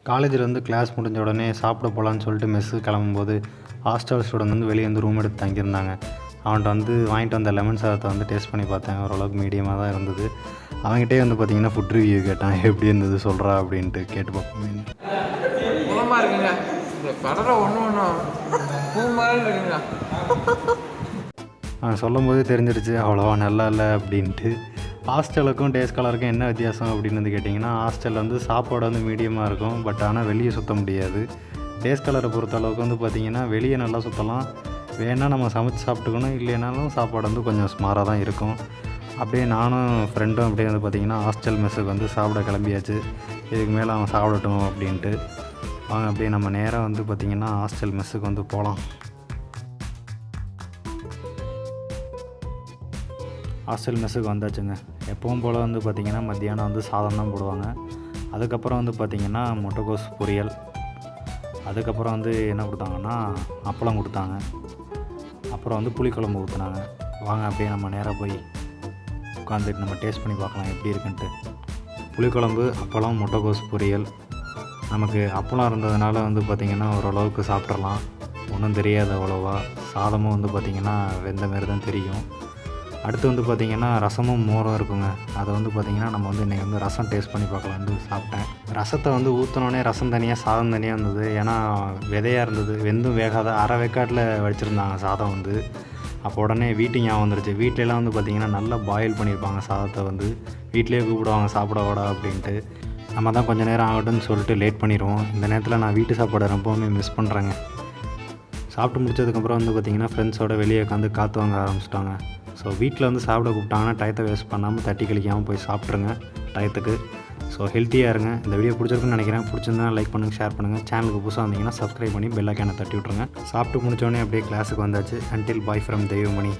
காலேஜில் கிளாஸ் முடிஞ்ச உடனே சாப்பிட போகலான்னு சொல்லிட்டு மெஸ்ஸு கிளம்பும்போது ஹாஸ்டல் ஸ்டூடெண்ட் வெளியே ரூம் எடுத்து தங்கியிருந்தாங்க. அவன்கிட்ட வாங்கிட்டு வந்த லெமன் சாதத்தை டேஸ்ட் பண்ணி பார்த்தேன். ஓரளவுக்கு மீடியமாக தான் இருந்தது. அவங்ககிட்டே பார்த்திங்கன்னா ஃபுட் ரிவ்யூ கேட்டான், எப்படி இருந்தது சொல்கிறா அப்படின்ட்டு. கேட்டு பார்ப்போம். இருக்குங்க இந்த கடலை பூ மாதிரி இருக்குங்க. அவன் சொல்லும் போதே தெரிஞ்சிருச்சு அவ்வளோவா நல்லா இல்லை அப்படின்ட்டு. ஹாஸ்டலுக்கும் டே ஸ்காலருக்கும் என்ன வித்தியாசம் அப்படின்னு கேட்டிங்கன்னா, ஹாஸ்டலில் சாப்பாடு மீடியமாக இருக்கும். பட் ஆனால் வெளியே சுற்ற முடியாது. டே ஸ்காலரை பொறுத்த அளவுக்கு பார்த்திங்கன்னா வெளியே நல்லா சுற்றலாம். வேணால் நம்ம சமைச்சு சாப்பிட்டுக்கணும், இல்லைனாலும் சாப்பாடு கொஞ்சம் ஸ்மாராக தான் இருக்கும். அப்படியே நானும் ஃப்ரெண்டும் அப்படியே பார்த்திங்கன்னா ஹாஸ்டல் மெஸ்ஸுக்கு சாப்பிட கிளம்பியாச்சு. இதுக்கு மேலே அவன் சாப்பிடட்டும் அப்படின்ட்டு. வாங்க அப்படியே நம்ம நேராக பார்த்திங்கன்னா ஹாஸ்டல் மெஸ்ஸுக்கு போகலாம். ஹாஸ்டல் மெஸ்ஸுக்கு வந்தாச்சுங்க. எப்பவும் போல் பார்த்திங்கன்னா மத்தியானம் சாதம் தான் போடுவாங்க. அதுக்கப்புறம் பார்த்திங்கன்னா முட்டைக்கோஸ் பொரியல். அதுக்கப்புறம் என்ன கொடுத்தாங்கன்னா அப்பளம் கொடுத்தாங்க. அப்புறம் புளிக்குழம்பு ஊற்றுனாங்க. வாங்க அப்படியே நம்ம நேராக போய் உட்காந்துட்டு நம்ம டேஸ்ட் பண்ணி பார்க்கலாம் எப்படி இருக்குன்ட்டு. புளிக்குழம்பு, அப்பளம், முட்டைக்கோஸ் பொரியல். நமக்கு அப்பளம் இருந்ததுனால பார்த்திங்கன்னா ஓரளவுக்கு சாப்பிட்றலாம், ஒன்றும் தெரியாது அவ்வளோவா. சாதமும் பார்த்திங்கன்னா வெந்த மாரி தான் தெரியும். அடுத்து பார்த்திங்கன்னா ரசமும் மோரும் இருக்குங்க. அதை பார்த்திங்கன்னா நம்ம இன்றைக்கி ரசம் டேஸ்ட் பண்ணி பார்க்கலான்னு சாப்பிட்டேன். ரசத்தை ஊற்றினோடனே ரசம் தனியாக சாதம் தனியாக இருந்தது. ஏன்னா விதையாக இருந்தது, வெந்தும் வேகாத அரை வேக்காட்டில் வச்சுருந்தாங்க சாதம். அப்போ உடனே வீட்டு ஞாபகம் வந்துருச்சு. வீட்டிலலாம் பார்த்திங்கன்னா நல்லா பாயில் பண்ணியிருப்பாங்க சாதத்தை. வீட்டிலே கூப்பிடுவாங்க சாப்பிட வாடா அப்படின்ட்டு. நம்ம தான் கொஞ்சம் நேரம் ஆகட்டும்னு சொல்லிட்டு லேட் பண்ணிடுவோம். இந்த நேரத்தில் நான் வீட்டு சாப்பாடு ரொம்பவுமே மிஸ் பண்ணுறேங்க. சாப்பிட்டு முடிச்சதுக்கப்புறம் பார்த்திங்கன்னா ஃப்ரெண்ட்ஸோட வெளியே உட்காந்து காற்று வாங்க ஆரம்பிச்சிட்டாங்க. ஸோ வீட்டில் சாப்பிட கூப்பிட்டாங்கன்னா டயத்தை வேஸ்ட் பண்ணாமல் தட்டி கழிக்காமல் போய் சாப்பிட்ருங்க டயத்துக்கு. ஸோ ஹெல்த்தியாக இருங்க. இந்த வீடியோ பிடிச்சிருக்குன்னு நினைக்கிறேன். பிடிச்சிருந்தா லைக் பண்ணுங்கள், ஷேர் பண்ணுங்கள். சேனலுக்கு புதுசாக வந்தீங்கன்னா சப்ஸ்கிரைப் பண்ணி பெல் ஐக்கானை தட்டி விட்ருங்க. சாப்பிட்டு முடிச்சோடனே அப்படியே கிளாஸுக்கு வந்தாச்சு. Until bye from Deivamani.